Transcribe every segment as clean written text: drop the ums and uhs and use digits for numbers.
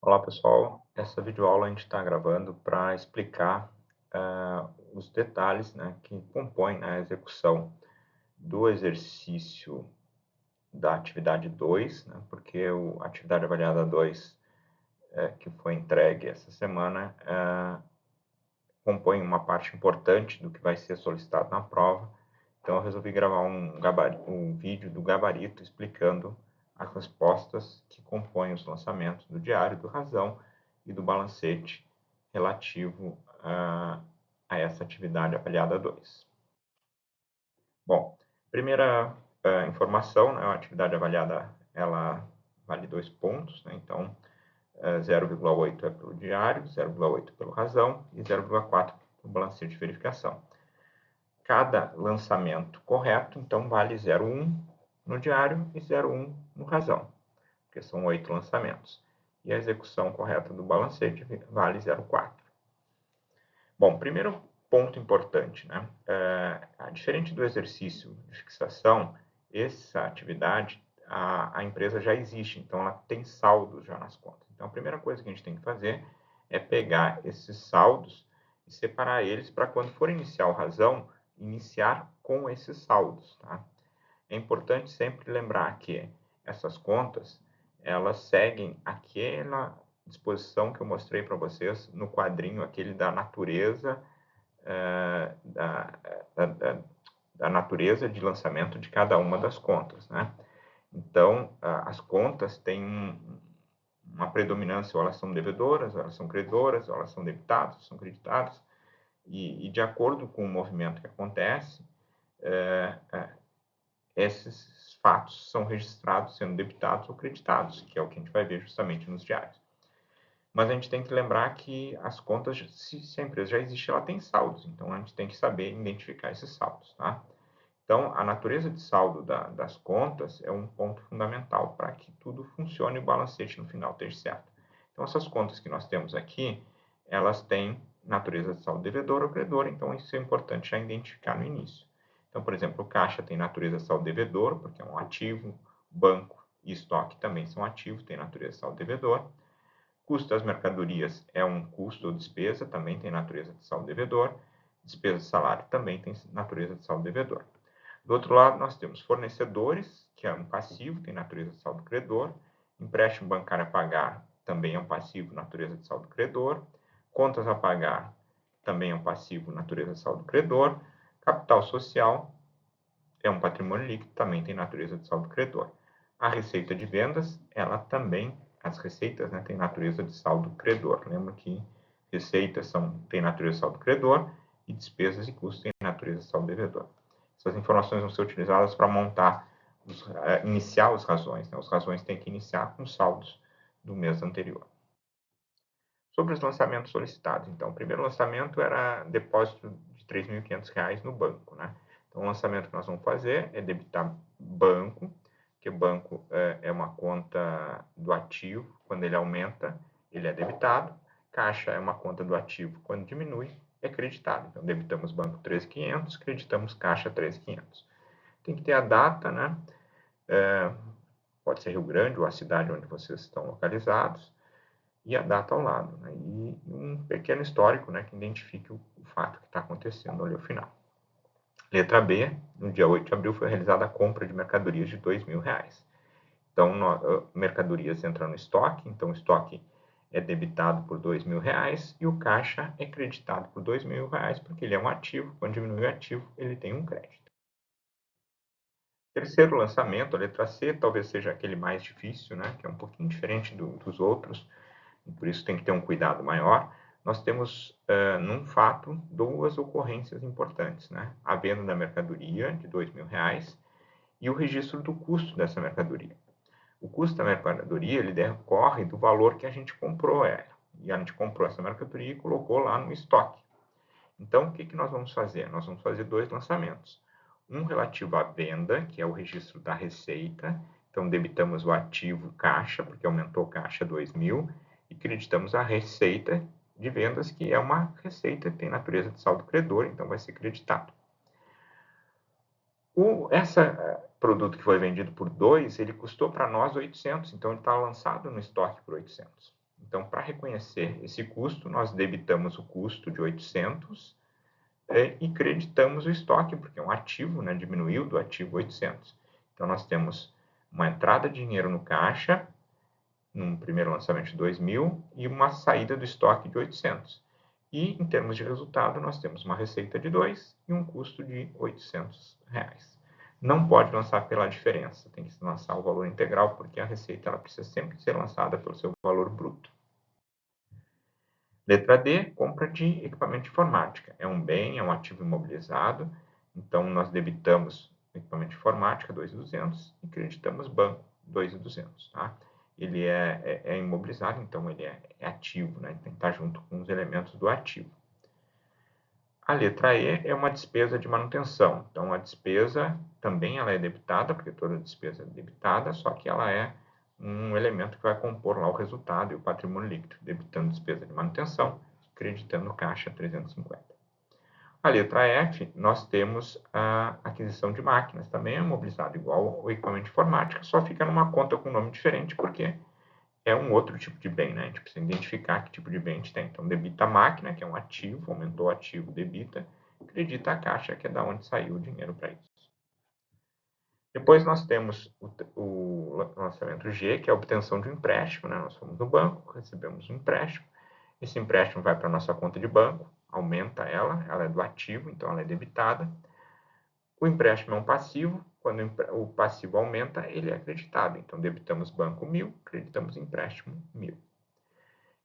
Olá pessoal, essa videoaula a gente está gravando para explicar os detalhes, né, que compõem a execução do exercício da atividade 2, né, porque a atividade avaliada 2 que foi entregue essa semana compõe uma parte importante do que vai ser solicitado na prova. Então eu resolvi gravar um vídeo do gabarito explicando as respostas que compõem os lançamentos do diário, do razão e do balancete relativo a essa atividade avaliada 2. Bom, primeira informação, né, a atividade avaliada ela vale 2 pontos, né, então 0,8 é pelo diário, 0,8 pelo razão e 0,4 pelo balancete de verificação. Cada lançamento correto, então, vale 0,1 no diário e 0,1 no razão, porque são 8 lançamentos. E a execução correta do balancete vale 0,4. Bom, primeiro ponto importante, né? Diferente do exercício de fixação, essa atividade, a empresa já existe, então ela tem saldos já nas contas. Então, a primeira coisa que a gente tem que fazer é pegar esses saldos e separar eles para quando for iniciar o razão, iniciar com esses saldos, tá? É importante sempre lembrar que essas contas, elas seguem aquela disposição que eu mostrei para vocês no quadrinho, aquele da natureza, da, da natureza de lançamento de cada uma das contas, né? Então, as contas têm uma predominância, ou elas são devedoras, ou elas são credoras, ou elas são debitadas, ou são creditadas, e de acordo com o movimento que acontece, esses fatos são registrados sendo debitados ou creditados, que é o que a gente vai ver justamente nos diários. Mas a gente tem que lembrar que as contas, se a empresa já existe, ela tem saldos, então a gente tem que saber identificar esses saldos, tá? Então, a natureza de saldo das contas é um ponto fundamental para que tudo funcione e o balancete no final esteja certo. Então, essas contas que nós temos aqui, elas têm natureza de saldo devedor ou credor, então isso é importante já identificar no início. Então, por exemplo, o caixa tem natureza de saldo devedor, porque é um ativo, banco e estoque também são ativos, tem natureza de saldo devedor. Custo das mercadorias é um custo ou despesa, também tem natureza de saldo devedor. Despesa de salário também tem natureza de saldo devedor. Do outro lado, nós temos fornecedores, que é um passivo, tem natureza de saldo credor. Empréstimo bancário a pagar também é um passivo, natureza de saldo credor. Contas a pagar também é um passivo, natureza de saldo credor. Capital social é um patrimônio líquido, também tem natureza de saldo credor. A receita de vendas, ela também, as receitas, né, têm natureza de saldo credor. Lembra que receitas têm natureza de saldo credor e despesas e custos têm natureza de saldo devedor. Essas informações vão ser utilizadas para montar, iniciar as razões, né? Os razões têm que iniciar com saldos do mês anterior. Sobre os lançamentos solicitados, então, o primeiro lançamento era depósito de R$ 3.500 no banco, né? Então, o lançamento que nós vamos fazer é debitar banco, que banco é uma conta do ativo, quando ele aumenta, ele é debitado. Caixa é uma conta do ativo, quando diminui, é creditado. Então, debitamos banco 13.500, creditamos caixa 13.500. Tem que ter a data, né? Pode ser Rio Grande ou a cidade onde vocês estão localizados, e a data ao lado, né? E um pequeno histórico, né, que identifique o fato que está acontecendo ali ao final. Letra B, no dia 8 de abril foi realizada a compra de mercadorias de R$ 2.000. Então, mercadorias entram no estoque, então o estoque é debitado por R$ 2.000 e o caixa é creditado por R$ 2.000, porque ele é um ativo, quando diminui o ativo, ele tem um crédito. Terceiro lançamento, a letra C, talvez seja aquele mais difícil, né, que é um pouquinho diferente dos outros, e por isso tem que ter um cuidado maior. Nós temos, num fato, duas ocorrências importantes, né? A venda da mercadoria de R$ 2.000 e o registro do custo dessa mercadoria. O custo da mercadoria, ele decorre do valor que a gente comprou ela. E a gente comprou essa mercadoria e colocou lá no estoque. Então, o que nós vamos fazer? Nós vamos fazer dois lançamentos. Um relativo à venda, que é o registro da receita. Então, debitamos o ativo caixa, porque aumentou caixa 2.000, e creditamos a receita de vendas, que é uma receita que tem natureza de saldo credor, então vai ser creditado. Esse produto que foi vendido por 2, ele custou para nós 800, então ele está lançado no estoque por 800. Então, para reconhecer esse custo, nós debitamos o custo de 800 e creditamos o estoque, porque é um ativo, né? Diminuiu do ativo 800. Então, nós temos uma entrada de dinheiro no caixa, num primeiro lançamento de 2.000, e uma saída do estoque de 800. E, em termos de resultado, nós temos uma receita de 2 e um custo de 800 reais. Não pode lançar pela diferença, tem que lançar o valor integral, porque a receita ela precisa sempre ser lançada pelo seu valor bruto. Letra D, compra de equipamento de informática. É um bem, é um ativo imobilizado, então nós debitamos equipamento de informática, 2.200, e creditamos banco, 2.200, tá? Ele é imobilizado, então ele é ativo, né? Tem que estar junto com os elementos do ativo. A letra E é uma despesa de manutenção. Então, a despesa também ela é debitada, porque toda despesa é debitada, só que ela é um elemento que vai compor lá o resultado e o patrimônio líquido, debitando despesa de manutenção, creditando caixa 350. A letra F, nós temos a aquisição de máquinas, também é mobilizado igual ao equipamento de informática, só fica numa conta com nome diferente, porque é um outro tipo de bem, né? A gente precisa identificar que tipo de bem a gente tem. Então, debita a máquina, que é um ativo, aumentou o ativo, debita, credita a caixa, que é da onde saiu o dinheiro para isso. Depois nós temos o lançamento G, que é a obtenção de um empréstimo, né? Nós fomos no banco, recebemos um empréstimo, esse empréstimo vai para a nossa conta de banco, aumenta ela é do ativo, então ela é debitada. O empréstimo é um passivo, quando o passivo aumenta, ele é acreditado. Então, debitamos banco 1.000, creditamos empréstimo 1.000.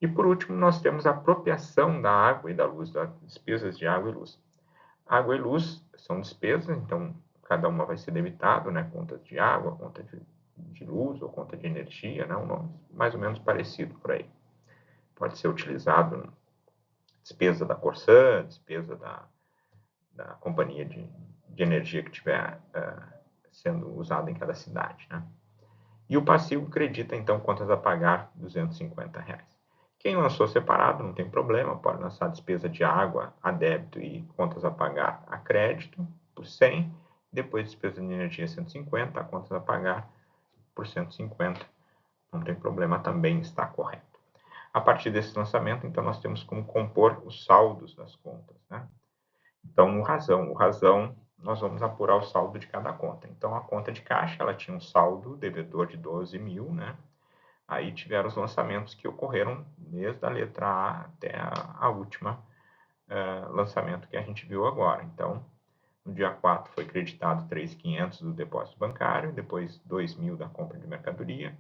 E, por último, nós temos a apropriação da água e da luz, das despesas de água e luz. Água e luz são despesas, então cada uma vai ser debitado, né? Conta de água, conta de luz ou conta de energia, né? Um nome mais ou menos parecido por aí. Pode ser utilizado despesa da Corsã, despesa da companhia de energia que estiver sendo usada em cada cidade, né? E o passivo acredita, então, contas a pagar R$250. Quem lançou separado não tem problema, pode lançar despesa de água a débito e contas a pagar a crédito por 100, depois despesa de energia 150, contas a pagar por 150. Não tem problema, também está correto. A partir desse lançamento, então, nós temos como compor os saldos das contas, né? Então, o razão, nós vamos apurar o saldo de cada conta. Então, a conta de caixa, ela tinha um saldo devedor de 12.000, né? Aí tiveram os lançamentos que ocorreram desde a letra A até a última lançamento que a gente viu agora. Então, no dia 4 foi creditado 3.500 do depósito bancário, depois 2.000 da compra de mercadoria.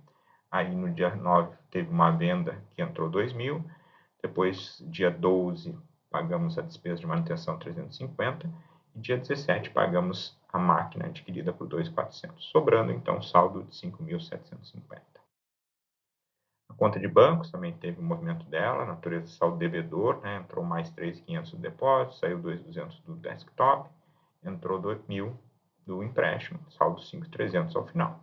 Aí no dia 9 teve uma venda que entrou 2.000, depois dia 12 pagamos a despesa de manutenção 350 e dia 17 pagamos a máquina adquirida por 2.400, sobrando então um saldo de 5.750. A conta de bancos também teve o movimento dela, natureza de saldo devedor, né? Entrou mais 3.500 do depósito, saiu 2.200 do desktop, entrou 2.000 do empréstimo, saldo 5.300 ao final.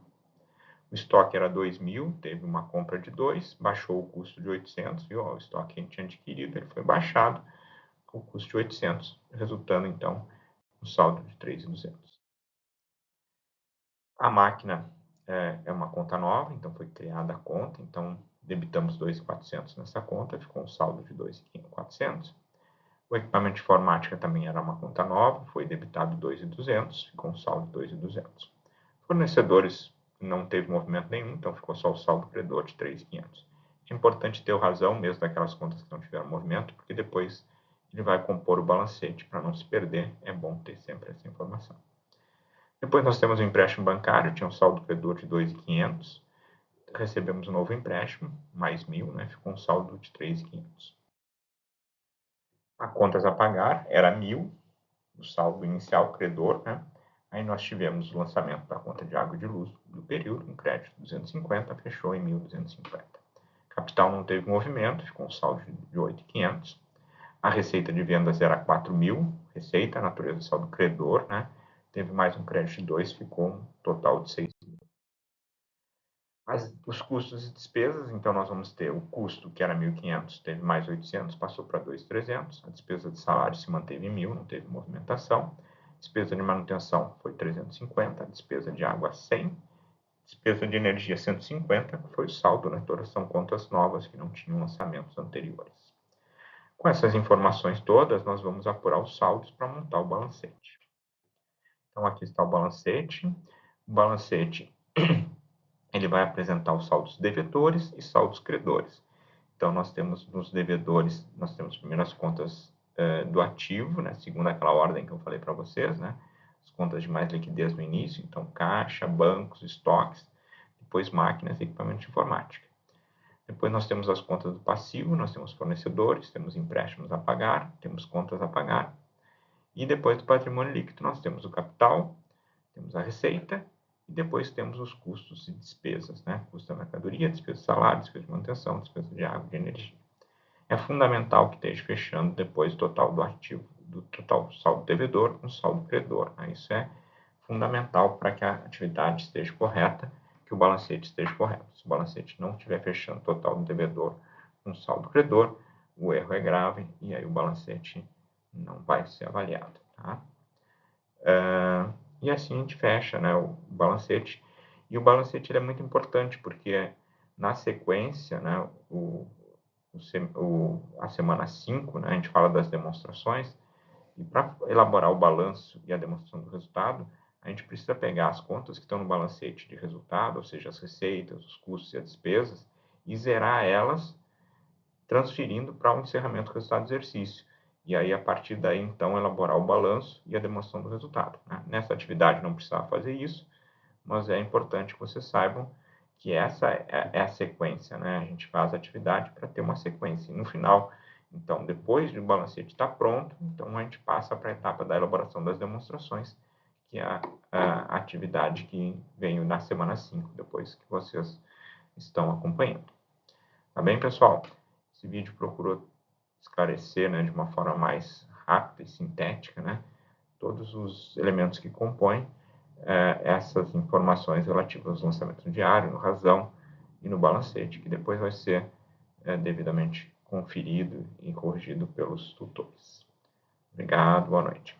O estoque era 2.000, teve uma compra de 2, baixou o custo de 800, viu? O estoque que a gente tinha adquirido, ele foi baixado, o custo de 800, resultando então um saldo de 3.200. A máquina é uma conta nova, então foi criada a conta, então debitamos 2.400 nessa conta, ficou um saldo de 2.400. O equipamento de informática também era uma conta nova, foi debitado 2.200, ficou um saldo de 2.200. Fornecedores não teve movimento nenhum, então ficou só o saldo credor de 3.500. É importante ter o razão mesmo daquelas contas que não tiveram movimento, porque depois ele vai compor o balancete para não se perder, é bom ter sempre essa informação. Depois nós temos o empréstimo bancário, tinha um saldo credor de 2.500, recebemos um novo empréstimo, mais 1.000, né? Ficou um saldo de 3.500. A contas a pagar era 1.000, o saldo inicial credor, né? Aí nós tivemos o lançamento da conta de água e de luz do período, um crédito de 250, fechou em 1.250. Capital não teve movimento, ficou um saldo de 8.500. A receita de vendas era 4.000, receita, natureza saldo credor, né? Teve mais um crédito de 2, ficou um total de 6.000. Os custos e despesas, então nós vamos ter o custo, que era 1.500, teve mais 800, passou para 2.300. A despesa de salário se manteve em 1.000, não teve movimentação. Despesa de manutenção foi 350, despesa de água 100, Despesa de energia 150, que foi o saldo, né? Todas são contas novas que não tinham lançamentos anteriores. Com essas informações todas, nós vamos apurar os saldos para montar o balancete. Então, aqui está o balancete. O balancete ele vai apresentar os saldos devedores e saldos credores. Então, nós temos nos devedores, nós temos primeiro as contas do ativo, né, segundo aquela ordem que eu falei para vocês, né, as contas de mais liquidez no início, então caixa, bancos, estoques, depois máquinas e equipamentos de informática. Depois nós temos as contas do passivo, nós temos fornecedores, temos empréstimos a pagar, temos contas a pagar. E depois do patrimônio líquido nós temos o capital, temos a receita e depois temos os custos e despesas, né? Custo da mercadoria, despesa de salário, despesa de manutenção, despesa de água e de energia. É fundamental que esteja fechando depois o total do ativo, do total saldo devedor com saldo credor. Né? Isso é fundamental para que a atividade esteja correta, que o balancete esteja correto. Se o balancete não estiver fechando o total do devedor com saldo credor, o erro é grave e aí o balancete não vai ser avaliado. Tá? E assim a gente fecha, né, o balancete. E o balancete ele é muito importante porque na sequência, né, a semana 5, né, a gente fala das demonstrações, e para elaborar o balanço e a demonstração do resultado, a gente precisa pegar as contas que estão no balancete de resultado, ou seja, as receitas, os custos e as despesas, e zerar elas, transferindo para o encerramento do resultado do exercício. E aí, a partir daí, então, elaborar o balanço e a demonstração do resultado. Né? Nessa atividade não precisava fazer isso, mas é importante que vocês saibam que essa é a sequência, né? A gente faz a atividade para ter uma sequência. E no final, então, depois do balancete estar pronto, então a gente passa para a etapa da elaboração das demonstrações, que é a atividade que veio na semana 5, depois que vocês estão acompanhando. Tá bem, pessoal? Esse vídeo procurou esclarecer, né, de uma forma mais rápida e sintética, né, todos os elementos que compõem essas informações relativas ao lançamento diário, no razão e no balancete, que depois vai ser devidamente conferido e corrigido pelos tutores. Obrigado, boa noite.